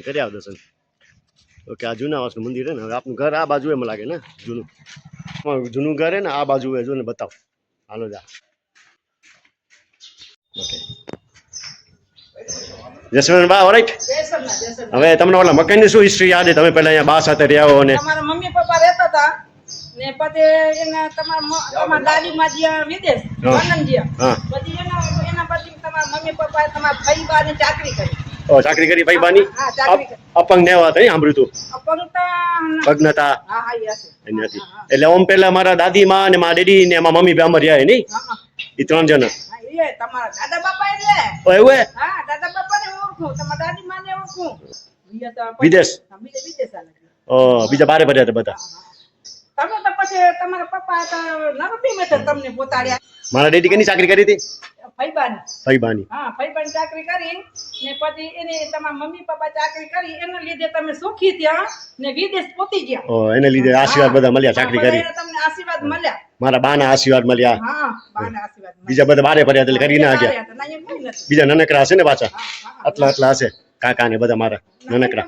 કરી આવ દર્શન. ઓકે, આ જૂના વર્ષનું મંદિર છે ને. હવે આપનું ઘર આ બાજુ એમ લાગે ને, જૂનું જૂનું ઘર હે ને આ બાજુ જો ને, બતાવ. હાલો જા. ઓકે જસવંત બા, ઓલરાઈટ. હવે તમને ઓલા મકાનની શું હિસ્ટ્રી યાદ છે? તમે પહેલા અહીંયા બા સાથે રહ્યા હો ને? તમારા મમ્મી પપ્પા રહેતા હતા ને પછી એના તમારા દાદી માં જ્યાં વિદેશ લંડન ગયા, પછી એના પછી તમારા મમ્મી પપ્પા તમારા ભાઈ બા ની ચાકરી કરી. ઓ, ચાકરી કરી ભાઈ બાની? અપંગ ને એવા હતા, સાંભળ્યું તું? અપંગ પગ નતા? હા હા યસ. એટલે ઓમ પેલા મારા દાદી માં ને મારા ડેડી ને મારા મમ્મી બે અમર રહ્યા નહીં? એ 3 જણા. તમારા દાદા બાપા એટલે? ઓ એવું હે? હા, દાદા બાપા ને ઓળખું, તમારા દાદી માં ને ઓળખું. વિદેશ? વિદેશ. ઓ, બીજા બારે ભર્યા હતા બધા. તમે તો પછી તમારા પપ્પા નરબી મેં તમને પોતાડ્યા. મારા ડેડી કેની ચાકરી કરી હતી? ફઈબાની. ફઈબાની? હા, ફઈબાની ચાકરી કરી ને પછી એને તમારા મમ્મી પપ્પા ચાકરી કરી, એના લીધે તમે સુખી થયા ને વિદેશ પહોંચી ગયા. ઓ, એને લીધે આશીર્વાદ બધા મળ્યા, ચાકરી કરી. તમને આશીર્વાદ મળ્યા. મારા બાના આશીર્વાદ મળ્યા. હા, બાના આશીર્વાદ. બીજા બધા બારે ભર્યા એટલે કરી ના ગયા. બીજા નાનકડા હશે ને પાછા? આટલા હશે કાકા ને બધા મારા નાનકડા.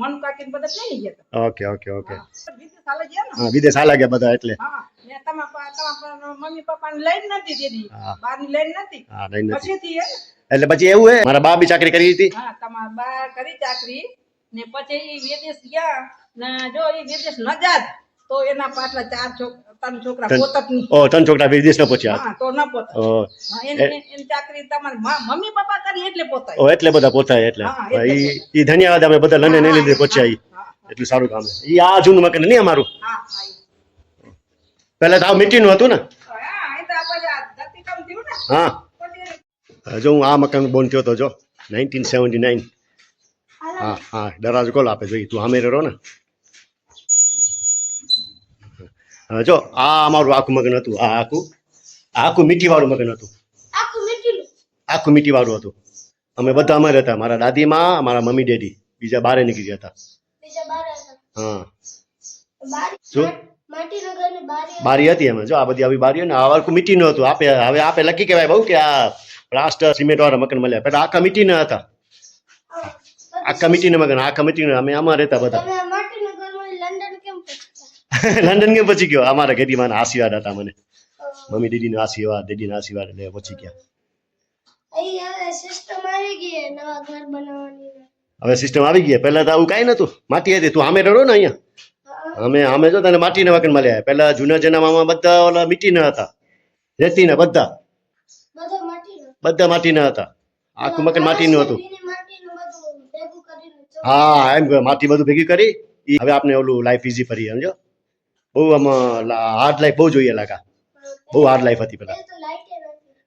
મન કાકી ને બધા નહીં ગયા. Okay okay okay. હા, વિદેશ હાલા ગયા બધા એટલે. મમ્મી પપ્પા ને લઈને નથી દીધી, બા ની લઈને નથી. હા, લઈને નથી. પછીથી એટલે પછી એવું હે, મારા બા બી ચાકરી કરી હતી. હા, તમારા બા કરી ચાકરી ને પછી ઈ વિદેશ ગયા ને જો ઈ વિદેશ ન જાત તો એના પાછલા 3 છોકરા પોતત નહીં. ઓ, 3 છોકરા વિદેશ ન પહોંચ્યા? હા, તો ન પોત. એની ચાકરી તમારા મમ્મી પપ્પા કરી એટલે પોતાય. ઓ, એટલે બધા પોતાય એટલે. ઈ ધન્યવાદ, અમે બધા લંડન ને લીધે પહોંચ્યા. એટલું સારું કામ છે. ઈ આ જૂનું મકાન નહીં અમારું? હા, પેલા તો આ મીઠીનું હતું ને? હા, જો હું આ મકાન બોર્ન થયો તો જો 1979. હા હા, દરવાજો કોલ આપે જોઈ, તું આમે રહો ને. જો આ અમારું આખું મકાન હતું. આ આખું મીઠી વાળું મકાન હતું. આખું મીઠી વાળું હતું. અમે બધા અમારે હતા, મારા દાદી માં, મારા મમ્મી ડેડી. બીજા બારે નીકળી ગયા હતા. હા, જો બારી હતી એમાં. જો આ બધી આવી બારીઓ ને આખું મીઠી નું હતું. હવે આપે લકી કહેવાય બહુ કે આ પ્લાસ્ટર સિમેન્ટ વાળા મકાન મળ્યા. પેલા આખા મીઠી ના હતા. આખા મીઠી ના મકાન, આખા મીઠી ના. અમે આમાં રહેતા બધા. લંડન કેમ પછી ગયો? અમારા ઘેરી માના આશીર્વાદ હતા મને. મમ્મી દીદી ના આશીર્વાદ, ડેડી ના આશીર્વાદ એટલે પછી ગયા. હવે સિસ્ટમ આવી ગઈ. પેલા તો આવું કઈ નતું, માટી હતી. તું આમે રહો ને અહીંયા. અમે જો તને માટીના મકાન મળ્યા. પેલા જૂના જમાનામાં બધા ઓલા મીટીના હતા, રેતીના. બધા માટીના હતા. આખું મકાન માટીનું હતું. હા, એમ માટી બધું ભેગી કરી. હવે આપણે ઓલું લાઈફ ઈઝી ફરી સમજો. બહુ આમાં હાર્ડ લાઈફ બહુ જોઈએ લાગા. બહુ હાર્ડ લાઈફ હતી પેલા.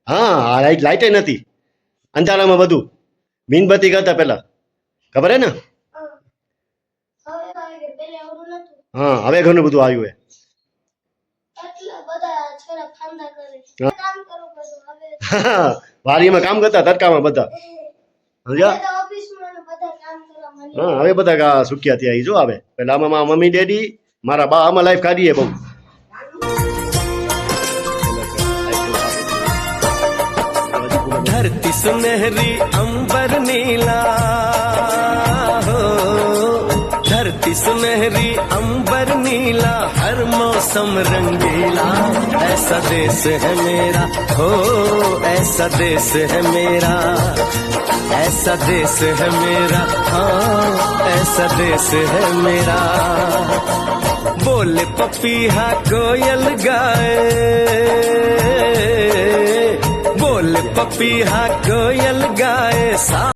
હા, લાઈટ નથી. અંધારામાં બધું મીણબત્તી કરતા પેલા, ખબર હે ને? હા, હવે ઘણું બધું આવ્યું હે. વાડીમાં કામ કરતા, તડકામાં બધા. હા, હવે બધા સુખ્યા થયા. જો આવે પેલા આમાં મમ્મી ડેડી, મારા બા આમાં લાઈફ કાઢીએ બહુ. धरती सुनहरी अंबर नीला हो, धरती सुनहरी अंबर नीला, हर मौसम रंगीला, ऐसा देश है मेरा हो, ऐसा देश है मेरा, ऐसा देश है मेरा, हाँ ऐसा देश है मेरा। बोले पपीहा कोयल गाए, बोले पपीहा कोयल गाए सा